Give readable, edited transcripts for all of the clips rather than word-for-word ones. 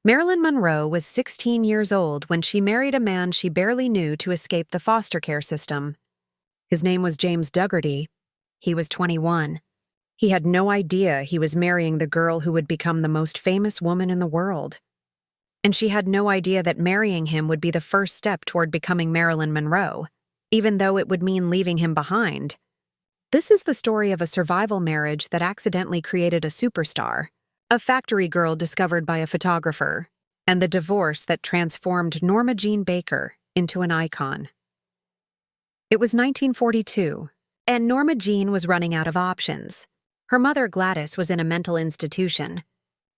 Marilyn Monroe was 16 years old when she married a man she barely knew to escape the foster care system. His name was James Dougherty. He was 21. He had no idea he was marrying the girl who would become the most famous woman in the world. And she had no idea that marrying him would be the first step toward becoming Marilyn Monroe, even though it would mean leaving him behind. This is the story of a survival marriage that accidentally created a superstar, a factory girl discovered by a photographer, and the divorce that transformed Norma Jeane Baker into an icon. It was 1942, and Norma Jeane was running out of options. Her mother Gladys was in a mental institution.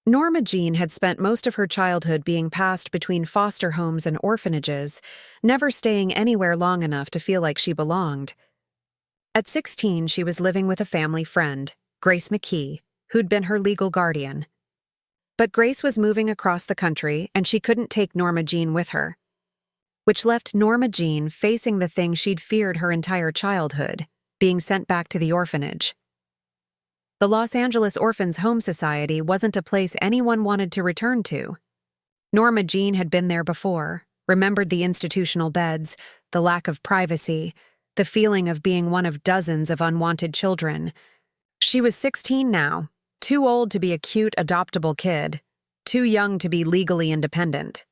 Norma Jeane had spent most of her childhood being passed between foster homes and orphanages, never staying anywhere long enough to feel like she belonged. At 16, she was living with a family friend, Grace McKee, who'd been her legal guardian. But Grace was moving across the country and she couldn't take Norma Jeane with her, which left Norma Jeane facing the thing she'd feared her entire childhood, being sent back to the orphanage. The Los Angeles Orphans Home Society wasn't a place anyone wanted to return to. Norma Jeane had been there before, remembered the institutional beds, the lack of privacy, the feeling of being one of dozens of unwanted children. She was 16 now, too old to be a cute, adoptable kid, too young to be legally independent.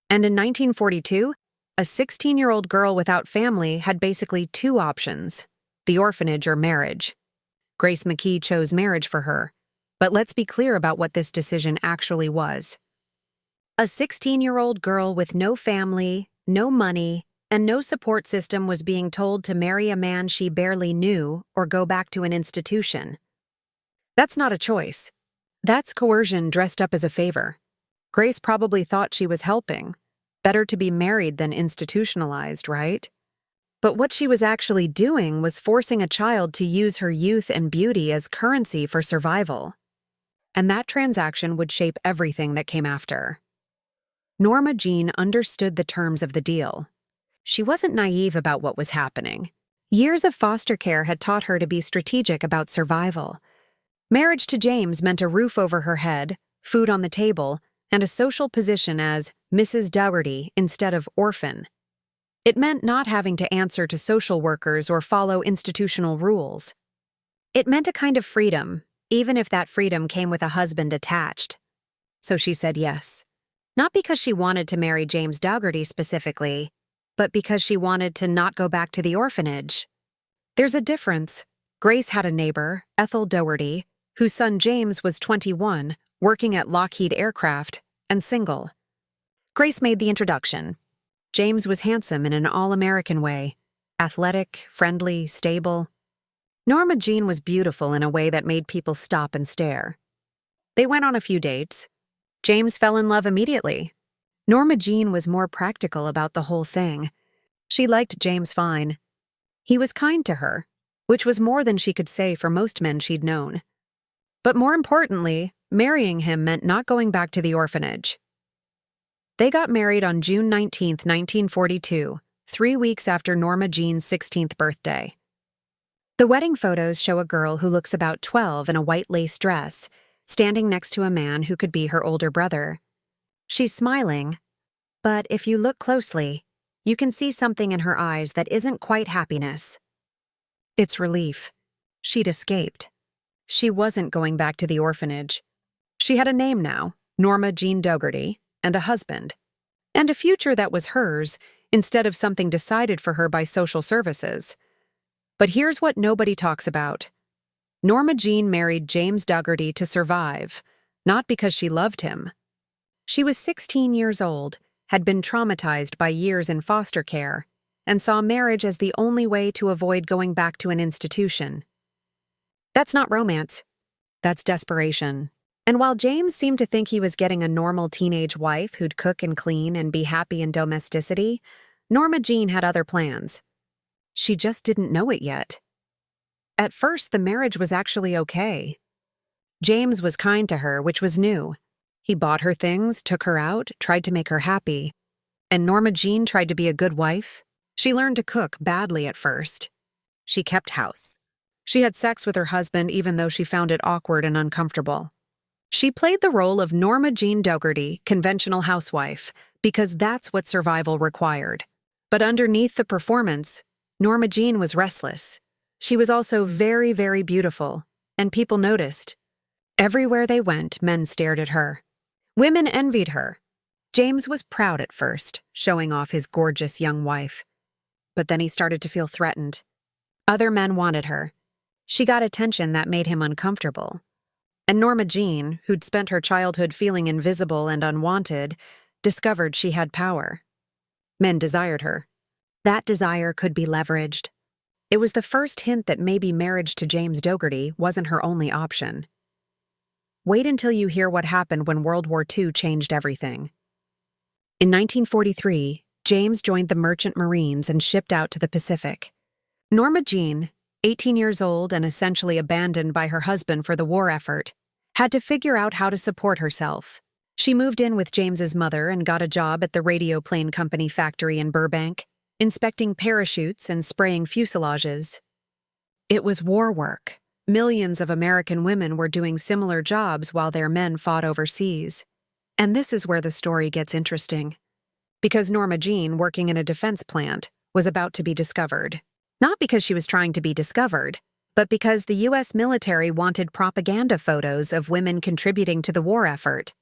And in 1942, a 16-year-old girl without family had basically two options: the orphanage or marriage. Grace McKee chose marriage for her, but let's be clear about what this decision actually was. A 16-year-old girl with no family, no money, and no support system was being told to marry a man she barely knew or go back to an institution. That's not a choice. That's coercion dressed up as a favor. Grace probably thought she was helping. Better to be married than institutionalized, right? But what she was actually doing was forcing a child to use her youth and beauty as currency for survival. And that transaction would shape everything that came after. Norma Jeane understood the terms of the deal. She wasn't naive about what was happening. Years of foster care had taught her to be strategic about survival. Marriage to James meant a roof over her head, food on the table, and a social position as Mrs. Dougherty instead of orphan. It meant not having to answer to social workers or follow institutional rules. It meant a kind of freedom, even if that freedom came with a husband attached. So she said yes. Not because she wanted to marry James Dougherty specifically, but because she wanted to not go back to the orphanage. There's a difference. Grace had a neighbor, Ethel Dougherty, whose son James was 21, working at Lockheed Aircraft, and single. Grace made the introduction. James was handsome in an all-American way, athletic, friendly, stable. Norma Jeane was beautiful in a way that made people stop and stare. They went on a few dates. James fell in love immediately. Norma Jeane was more practical about the whole thing. She liked James fine. He was kind to her, which was more than she could say for most men she'd known. But more importantly, marrying him meant not going back to the orphanage. They got married on June 19, 1942, 3 weeks after Norma Jeane's 16th birthday. The wedding photos show a girl who looks about 12 in a white lace dress, standing next to a man who could be her older brother. She's smiling, but if you look closely, you can see something in her eyes that isn't quite happiness. It's relief. She'd escaped. She wasn't going back to the orphanage. She had a name now, Norma Jeane Dougherty, and a husband, and a future that was hers instead of something decided for her by social services. But here's what nobody talks about. Norma Jeane married James Dougherty to survive, not because she loved him. She was 16 years old, had been traumatized by years in foster care, and saw marriage as the only way to avoid going back to an institution. That's not romance. That's desperation. And while James seemed to think he was getting a normal teenage wife who'd cook and clean and be happy in domesticity, Norma Jeane had other plans. She just didn't know it yet. At first, the marriage was actually okay. James was kind to her, which was new. He bought her things, took her out, tried to make her happy. And Norma Jeane tried to be a good wife. She learned to cook badly at first. She kept house. She had sex with her husband even though she found it awkward and uncomfortable. She played the role of Norma Jeane Dougherty, conventional housewife, because that's what survival required. But underneath the performance, Norma Jeane was restless. She was also very, very beautiful, and people noticed. Everywhere they went, men stared at her. Women envied her. James was proud at first, showing off his gorgeous young wife. But then he started to feel threatened. Other men wanted her. She got attention that made him uncomfortable. And Norma Jeane, who'd spent her childhood feeling invisible and unwanted, discovered she had power. Men desired her. That desire could be leveraged. It was the first hint that maybe marriage to James Dougherty wasn't her only option. Wait until you hear what happened when World War II changed everything. In 1943, James joined the Merchant Marines and shipped out to the Pacific. Norma Jeane, 18 years old and essentially abandoned by her husband for the war effort, had to figure out how to support herself. She moved in with James's mother and got a job at the Radio Plane Company factory in Burbank, inspecting parachutes and spraying fuselages. It was war work. Millions of American women were doing similar jobs while their men fought overseas. And this is where the story gets interesting. Because Norma Jeane, working in a defense plant, was about to be discovered. Not because she was trying to be discovered, but because the U.S. military wanted propaganda photos of women contributing to the war effort.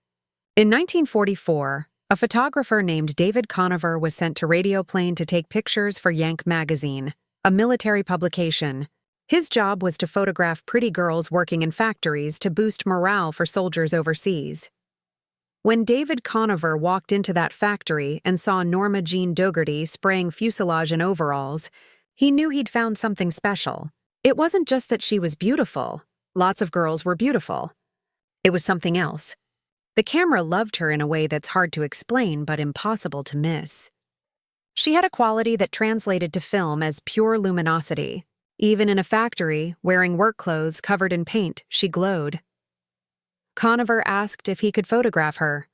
In 1944, a photographer named David Conover was sent to Radio Plane to take pictures for Yank magazine, a military publication. His job was to photograph pretty girls working in factories to boost morale for soldiers overseas. When David Conover walked into that factory and saw Norma Jeane Dougherty spraying fuselage in overalls, he knew he'd found something special. It wasn't just that she was beautiful. Lots of girls were beautiful. It was something else. The camera loved her in a way that's hard to explain but impossible to miss. She had a quality that translated to film as pure luminosity. Even in a factory, wearing work clothes covered in paint, she glowed. Conover asked if he could photograph her.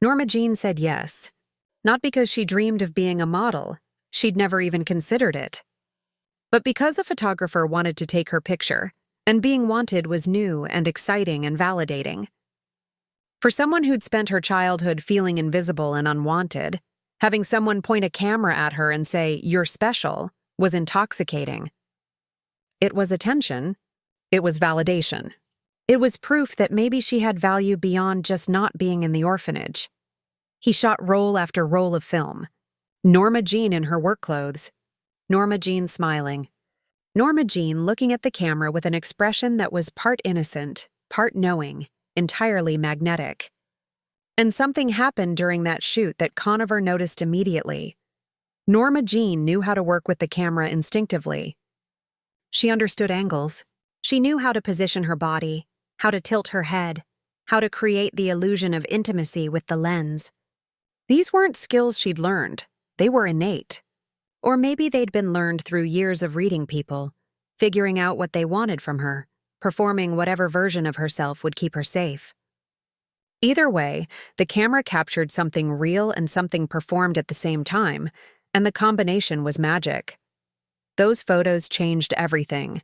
Norma Jeane said yes. Not because she dreamed of being a model. She'd never even considered it. But because a photographer wanted to take her picture, and being wanted was new and exciting and validating. For someone who'd spent her childhood feeling invisible and unwanted, having someone point a camera at her and say, "You're special," was intoxicating. It was attention. It was validation. It was proof that maybe she had value beyond just not being in the orphanage. He shot roll after roll of film. Norma Jeane in her work clothes. Norma Jeane smiling. Norma Jeane looking at the camera with an expression that was part innocent, part knowing, entirely magnetic. And something happened during that shoot that Conover noticed immediately. Norma Jeane knew how to work with the camera instinctively. She understood angles. She knew how to position her body, how to tilt her head, how to create the illusion of intimacy with the lens. These weren't skills she'd learned. They were innate. Or maybe they'd been learned through years of reading people, figuring out what they wanted from her, performing whatever version of herself would keep her safe. Either way, the camera captured something real and something performed at the same time, and the combination was magic. Those photos changed everything.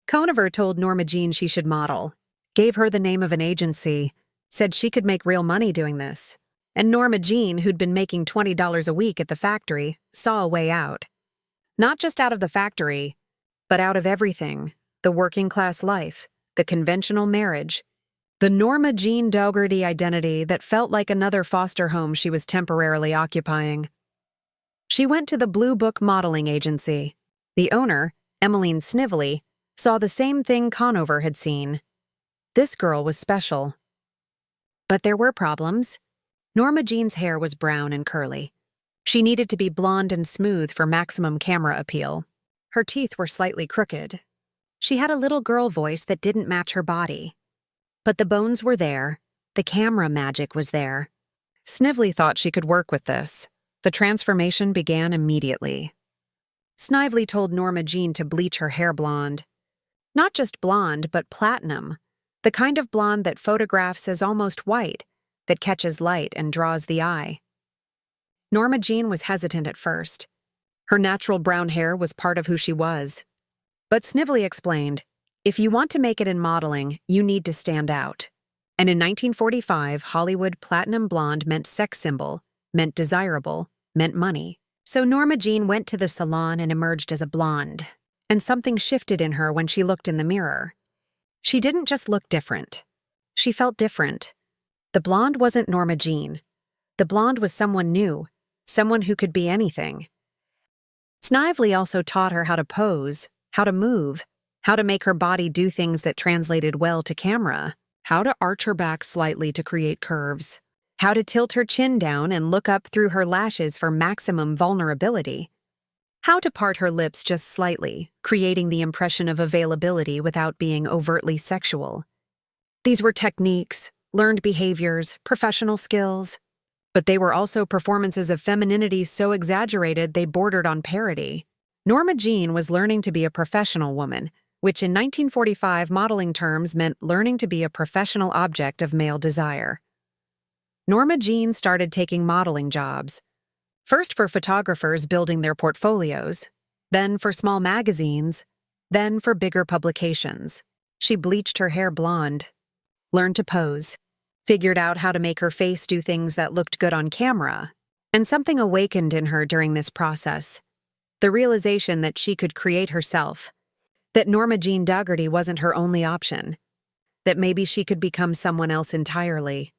Conover told Norma Jeane she should model, gave her the name of an agency, said she could make real money doing this. And Norma Jeane, who'd been making $20 a week at the factory, saw a way out. Not just out of the factory, but out of everything: the working-class life, the conventional marriage, the Norma Jeane Dougherty identity that felt like another foster home she was temporarily occupying. She went to the Blue Book modeling agency. The owner, Emmeline Snively, saw the same thing Conover had seen. This girl was special. But there were problems. Norma Jeane's hair was brown and curly. She needed to be blonde and smooth for maximum camera appeal. Her teeth were slightly crooked. She had a little girl voice that didn't match her body. But the bones were there. The camera magic was there. Snively thought she could work with this. The transformation began immediately. Snively told Norma Jeane to bleach her hair blonde. Not just blonde, but platinum. The kind of blonde that photographs as almost white, that catches light and draws the eye. Norma Jeane was hesitant at first. Her natural brown hair was part of who she was. But Snively explained, if you want to make it in modeling, you need to stand out. And in 1945, Hollywood platinum blonde meant sex symbol, meant desirable, meant money. So Norma Jeane went to the salon and emerged as a blonde. And something shifted in her when she looked in the mirror. She didn't just look different. She felt different. The blonde wasn't Norma Jeane. The blonde was someone new, someone who could be anything. Snively also taught her how to pose, how to move, how to make her body do things that translated well to camera, how to arch her back slightly to create curves, how to tilt her chin down and look up through her lashes for maximum vulnerability, how to part her lips just slightly, creating the impression of availability without being overtly sexual. These were techniques, learned behaviors, professional skills, but they were also performances of femininity so exaggerated they bordered on parody. Norma Jeane was learning to be a professional woman, which in 1945 modeling terms meant learning to be a professional object of male desire. Norma Jeane started taking modeling jobs, first for photographers building their portfolios, then for small magazines, then for bigger publications. She bleached her hair blonde, learned to pose, figured out how to make her face do things that looked good on camera, and something awakened in her during this process. The realization that she could create herself, that Norma Jeane Dougherty wasn't her only option, that maybe she could become someone else entirely.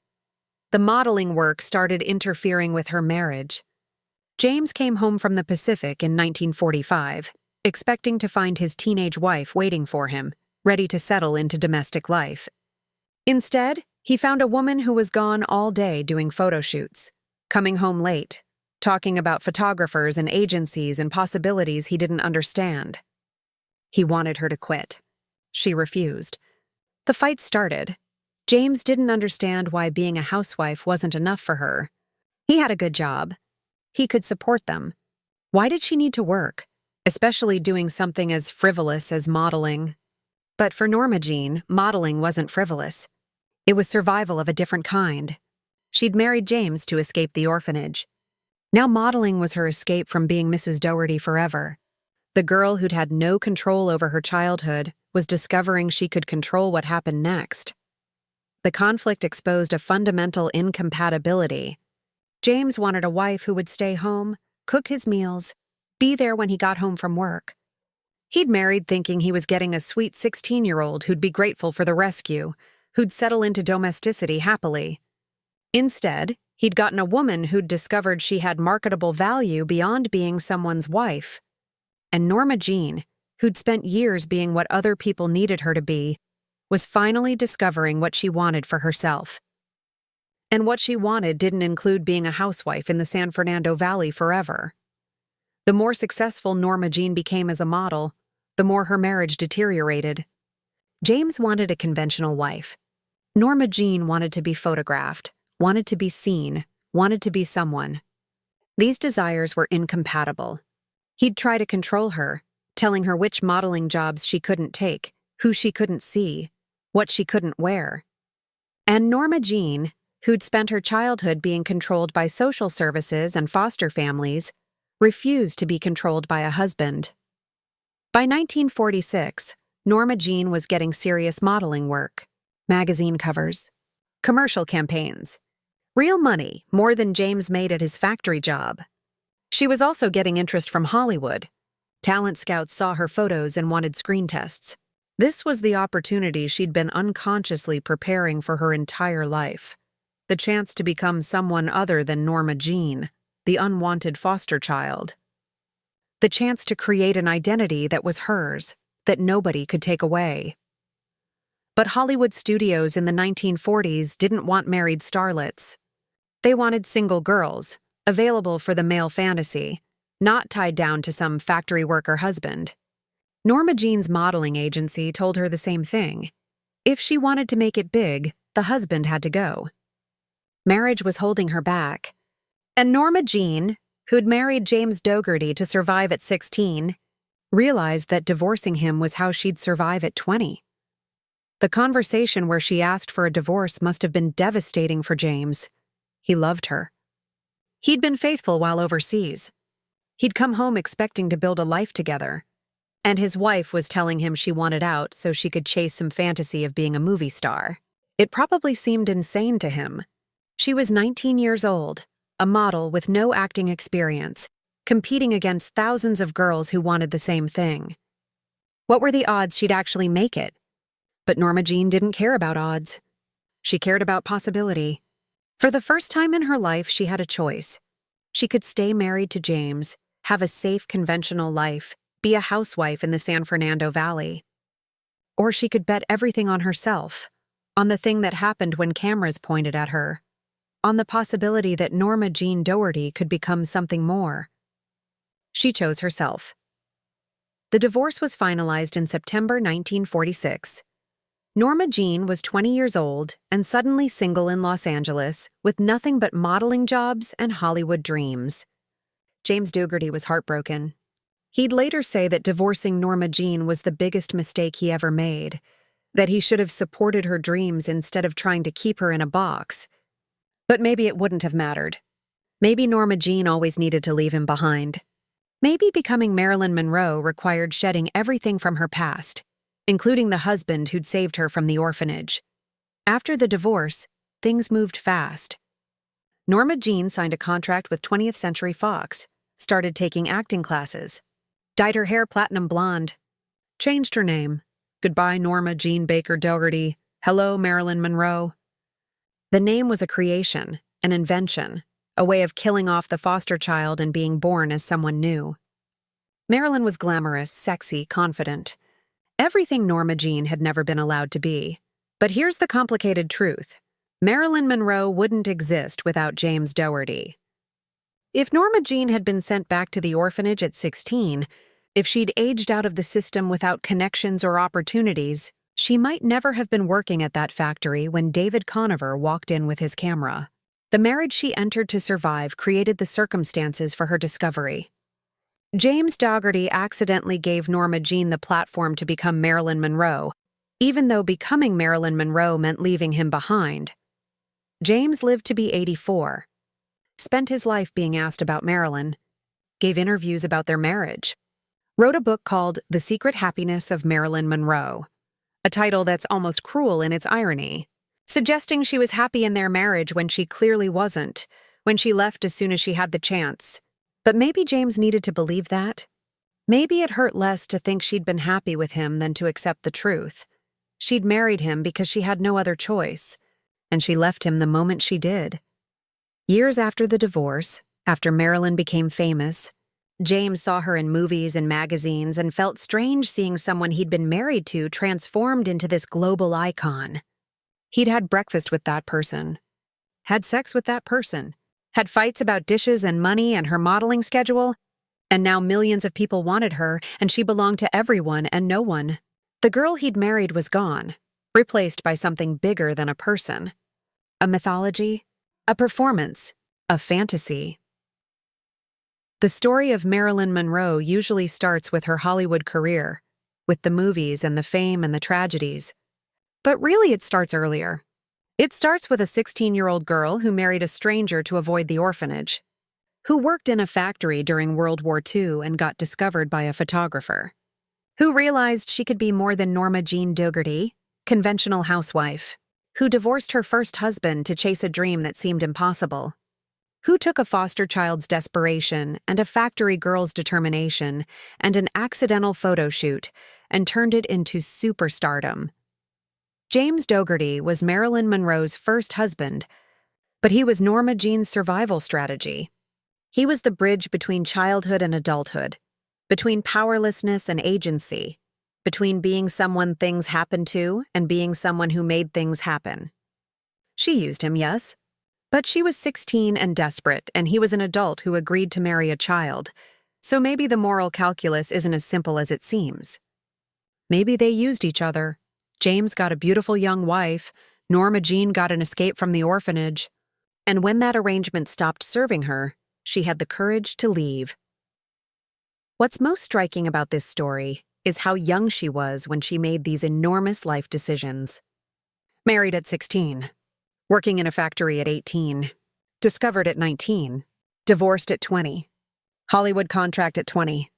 The modeling work started interfering with her marriage. James came home from the Pacific in 1945, expecting to find his teenage wife waiting for him, ready to settle into domestic life. Instead, he found a woman who was gone all day doing photo shoots, coming home late, talking about photographers and agencies and possibilities he didn't understand. He wanted her to quit. She refused. The fight started. James didn't understand why being a housewife wasn't enough for her. He had a good job. He could support them. Why did she need to work, especially doing something as frivolous as modeling? But for Norma Jeane, modeling wasn't frivolous. It was survival of a different kind. She'd married James to escape the orphanage. Now modeling was her escape from being Mrs. Dougherty forever. The girl who'd had no control over her childhood was discovering she could control what happened next. The conflict exposed a fundamental incompatibility. James wanted a wife who would stay home, cook his meals, be there when he got home from work. He'd married thinking he was getting a sweet 16-year-old who'd be grateful for the rescue, who'd settle into domesticity happily. Instead, he'd gotten a woman who'd discovered she had marketable value beyond being someone's wife. And Norma Jeane, who'd spent years being what other people needed her to be, was finally discovering what she wanted for herself. And what she wanted didn't include being a housewife in the San Fernando Valley forever. The more successful Norma Jeane became as a model, the more her marriage deteriorated. James wanted a conventional wife. Norma Jeane wanted to be photographed, wanted to be seen, wanted to be someone. These desires were incompatible. He'd try to control her, telling her which modeling jobs she couldn't take, who she couldn't see, what she couldn't wear. And Norma Jeane, who'd spent her childhood being controlled by social services and foster families, refused to be controlled by a husband. By 1946, Norma Jeane was getting serious modeling work, magazine covers, commercial campaigns, real money, more than James made at his factory job. She was also getting interest from Hollywood. Talent scouts saw her photos and wanted screen tests. This was the opportunity she'd been unconsciously preparing for her entire life. The chance to become someone other than Norma Jeane, the unwanted foster child. The chance to create an identity that was hers, that nobody could take away. But Hollywood studios in the 1940s didn't want married starlets. They wanted single girls, available for the male fantasy, not tied down to some factory worker husband. Norma Jeane's modeling agency told her the same thing. If she wanted to make it big, the husband had to go. Marriage was holding her back. And Norma Jeane, who'd married James Dougherty to survive at 16, realized that divorcing him was how she'd survive at 20. The conversation where she asked for a divorce must have been devastating for James. He loved her. He'd been faithful while overseas. He'd come home expecting to build a life together. And his wife was telling him she wanted out so she could chase some fantasy of being a movie star. It probably seemed insane to him. She was 19 years old, a model with no acting experience, competing against thousands of girls who wanted the same thing. What were the odds she'd actually make it? But Norma Jeane didn't care about odds. She cared about possibility. For the first time in her life, she had a choice. She could stay married to James, have a safe, conventional life, be a housewife in the San Fernando Valley. Or she could bet everything on herself, on the thing that happened when cameras pointed at her, on the possibility that Norma Jeane Dougherty could become something more. She chose herself. The divorce was finalized in September 1946. Norma Jeane was 20 years old and suddenly single in Los Angeles with nothing but modeling jobs and Hollywood dreams. James Dougherty was heartbroken. He'd later say that divorcing Norma Jeane was the biggest mistake he ever made, that he should have supported her dreams instead of trying to keep her in a box. But maybe it wouldn't have mattered. Maybe Norma Jeane always needed to leave him behind. Maybe becoming Marilyn Monroe required shedding everything from her past, including the husband who'd saved her from the orphanage. After the divorce, things moved fast. Norma Jeane signed a contract with 20th Century Fox, started taking acting classes, dyed her hair platinum blonde, changed her name. Goodbye, Norma Jeane Baker Dougherty. Hello, Marilyn Monroe. The name was a creation, an invention, a way of killing off the foster child and being born as someone new. Marilyn was glamorous, sexy, confident. Everything Norma Jeane had never been allowed to be. But here's the complicated truth. Marilyn Monroe wouldn't exist without James Dougherty. If Norma Jeane had been sent back to the orphanage at 16, if she'd aged out of the system without connections or opportunities, she might never have been working at that factory when David Conover walked in with his camera. The marriage she entered to survive created the circumstances for her discovery. James Dougherty accidentally gave Norma Jeane the platform to become Marilyn Monroe, even though becoming Marilyn Monroe meant leaving him behind. James lived to be 84, spent his life being asked about Marilyn, gave interviews about their marriage, wrote a book called The Secret Happiness of Marilyn Monroe, a title that's almost cruel in its irony, suggesting she was happy in their marriage when she clearly wasn't, when she left as soon as she had the chance. But maybe James needed to believe that. Maybe it hurt less to think she'd been happy with him than to accept the truth. She'd married him because she had no other choice, and she left him the moment she did. Years after the divorce, after Marilyn became famous, James saw her in movies and magazines and felt strange seeing someone he'd been married to transformed into this global icon. He'd had breakfast with that person, had sex with that person, had fights about dishes and money and her modeling schedule, and now millions of people wanted her, and she belonged to everyone and no one. The girl he'd married was gone, replaced by something bigger than a person. A mythology, a performance, a fantasy. The story of Marilyn Monroe usually starts with her Hollywood career, with the movies and the fame and the tragedies. But really it starts earlier. It starts with a 16-year-old girl who married a stranger to avoid the orphanage, who worked in a factory during World War II and got discovered by a photographer, who realized she could be more than Norma Jeane Dougherty, conventional housewife, who divorced her first husband to chase a dream that seemed impossible, who took a foster child's desperation and a factory girl's determination and an accidental photo shoot and turned it into superstardom. James Dougherty was Marilyn Monroe's first husband, but he was Norma Jeane's survival strategy. He was the bridge between childhood and adulthood, between powerlessness and agency, between being someone things happened to and being someone who made things happen. She used him, yes, but she was 16 and desperate, and he was an adult who agreed to marry a child, so maybe the moral calculus isn't as simple as it seems. Maybe they used each other. James got a beautiful young wife, Norma Jeane got an escape from the orphanage, and when that arrangement stopped serving her, she had the courage to leave. What's most striking about this story is how young she was when she made these enormous life decisions. Married at 16, working in a factory at 18, discovered at 19, divorced at 20, Hollywood contract at 20.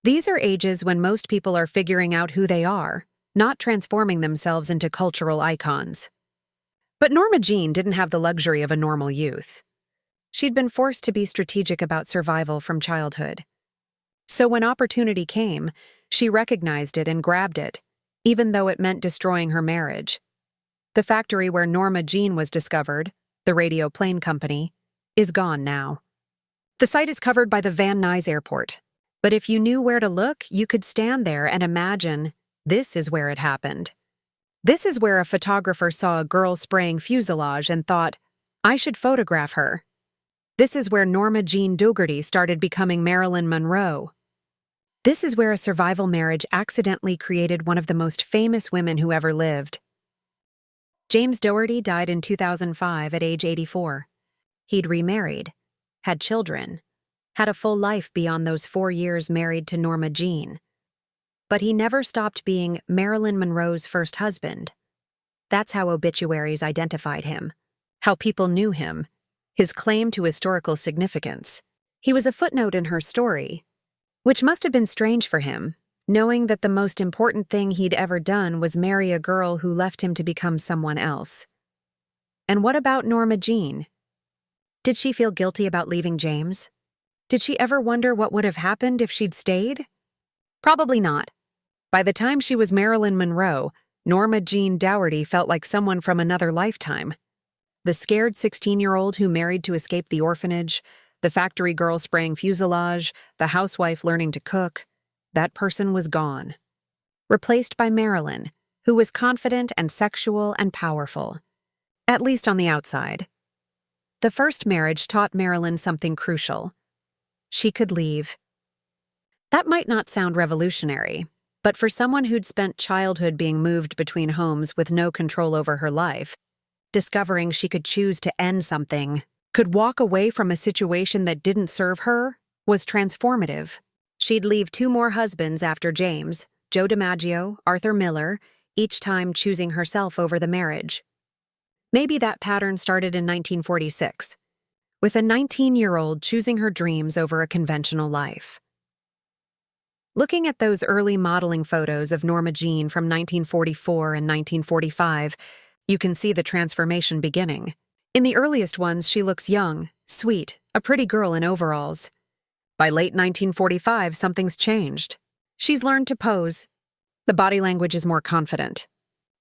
These are ages when most people are figuring out who they are, not transforming themselves into cultural icons. But Norma Jeane didn't have the luxury of a normal youth. She'd been forced to be strategic about survival from childhood. So when opportunity came, she recognized it and grabbed it, even though it meant destroying her marriage. The factory where Norma Jeane was discovered, the Radio Plane Company, is gone now. The site is covered by the Van Nuys Airport, but if you knew where to look, you could stand there and imagine this is where it happened. This is where a photographer saw a girl spraying fuselage and thought, I should photograph her. This is where Norma Jeane Dougherty started becoming Marilyn Monroe. This is where a survival marriage accidentally created one of the most famous women who ever lived. James Dougherty died in 2005 at age 84. He'd remarried, had children, had a full life beyond those 4 years married to Norma Jeane. But he never stopped being Marilyn Monroe's first husband. That's how obituaries identified him, how people knew him, his claim to historical significance. He was a footnote in her story, which must have been strange for him, knowing that the most important thing he'd ever done was marry a girl who left him to become someone else. And what about Norma Jeane? Did she feel guilty about leaving James? Did she ever wonder what would have happened if she'd stayed? Probably not. By the time she was Marilyn Monroe, Norma Jeane Dougherty felt like someone from another lifetime. The scared 16-year-old who married to escape the orphanage, the factory girl spraying fuselage, the housewife learning to cook, that person was gone. Replaced by Marilyn, who was confident and sexual and powerful. At least on the outside. The first marriage taught Marilyn something crucial. She could leave. That might not sound revolutionary, but for someone who'd spent childhood being moved between homes with no control over her life, discovering she could choose to end something, could walk away from a situation that didn't serve her, was transformative. She'd leave 2 more husbands after James, Joe DiMaggio, Arthur Miller, each time choosing herself over the marriage. Maybe that pattern started in 1946, with a 19-year-old choosing her dreams over a conventional life. Looking at those early modeling photos of Norma Jeane from 1944 and 1945, you can see the transformation beginning. In the earliest ones, she looks young, sweet, a pretty girl in overalls. By late 1945, something's changed. She's learned to pose. The body language is more confident.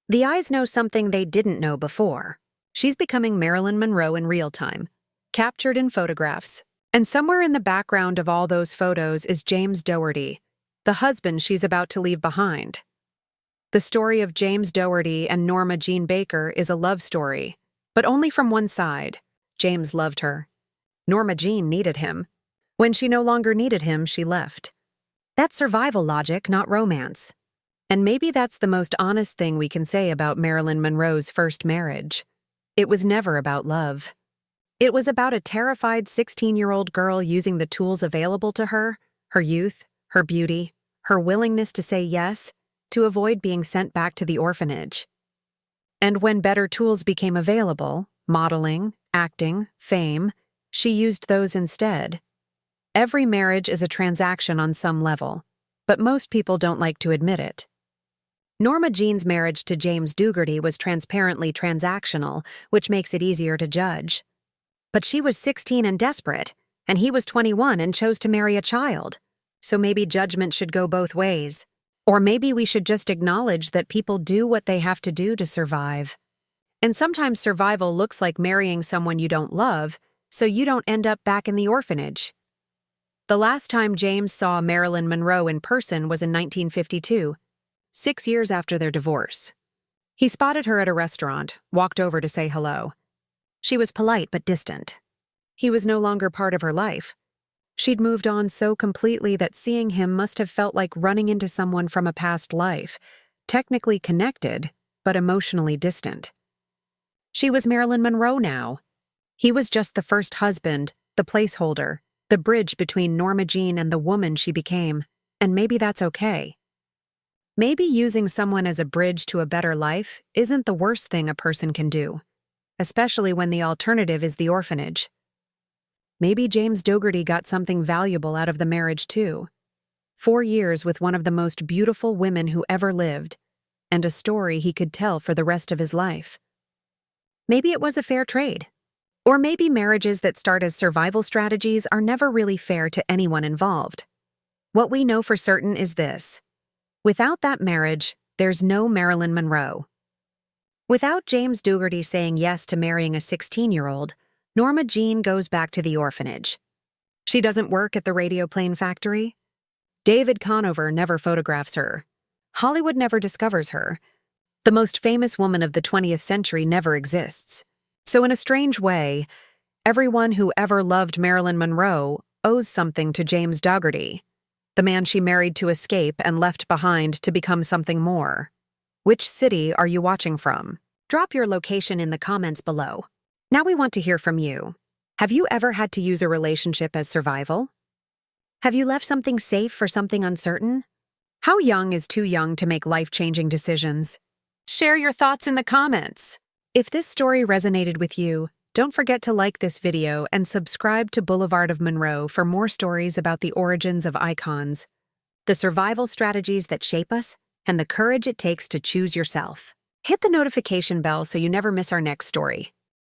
The eyes know something they didn't know before. She's becoming Marilyn Monroe in real time, captured in photographs. And somewhere in the background of all those photos is James Dougherty, the husband she's about to leave behind. The story of James Dougherty and Norma Jeane Baker is a love story, but only from one side. James loved her. Norma Jeane needed him. When she no longer needed him, she left. That's survival logic, not romance. And maybe that's the most honest thing we can say about Marilyn Monroe's first marriage. It was never about love. It was about a terrified 16-year-old girl using the tools available to her, her youth, her beauty, her willingness to say yes, to avoid being sent back to the orphanage. And when better tools became available, modeling, acting, fame, she used those instead. Every marriage is a transaction on some level, but most people don't like to admit it. Norma Jeane's marriage to James Dougherty was transparently transactional, which makes it easier to judge. But she was 16 and desperate, and he was 21 and chose to marry a child. So maybe judgment should go both ways. Or maybe we should just acknowledge that people do what they have to do to survive. And sometimes survival looks like marrying someone you don't love, so you don't end up back in the orphanage. The last time James saw Marilyn Monroe in person was in 1952, 6 years after their divorce. He spotted her at a restaurant, walked over to say hello. She was polite but distant. He was no longer part of her life. She'd moved on so completely that seeing him must have felt like running into someone from a past life, technically connected, but emotionally distant. She was Marilyn Monroe now. He was just the first husband, the placeholder, the bridge between Norma Jeane and the woman she became, and maybe that's okay. Maybe using someone as a bridge to a better life isn't the worst thing a person can do, especially when the alternative is the orphanage. Maybe James Dougherty got something valuable out of the marriage too. 4 years with one of the most beautiful women who ever lived, and a story he could tell for the rest of his life. Maybe it was a fair trade. Or maybe marriages that start as survival strategies are never really fair to anyone involved. What we know for certain is this: without that marriage, there's no Marilyn Monroe. Without James Dougherty saying yes to marrying a 16-year-old, Norma Jeane goes back to the orphanage. She doesn't work at the radio plane factory. David Conover never photographs her. Hollywood never discovers her. The most famous woman of the 20th century never exists. So in a strange way, everyone who ever loved Marilyn Monroe owes something to James Dougherty, the man she married to escape and left behind to become something more. Which city are you watching from? Drop your location in the comments below. Now we want to hear from you. Have you ever had to use a relationship as survival? Have you left something safe for something uncertain? How young is too young to make life-changing decisions? Share your thoughts in the comments. If this story resonated with you, don't forget to like this video and subscribe to Boulevard of Monroe for more stories about the origins of icons, the survival strategies that shape us, and the courage it takes to choose yourself. Hit the notification bell so you never miss our next story.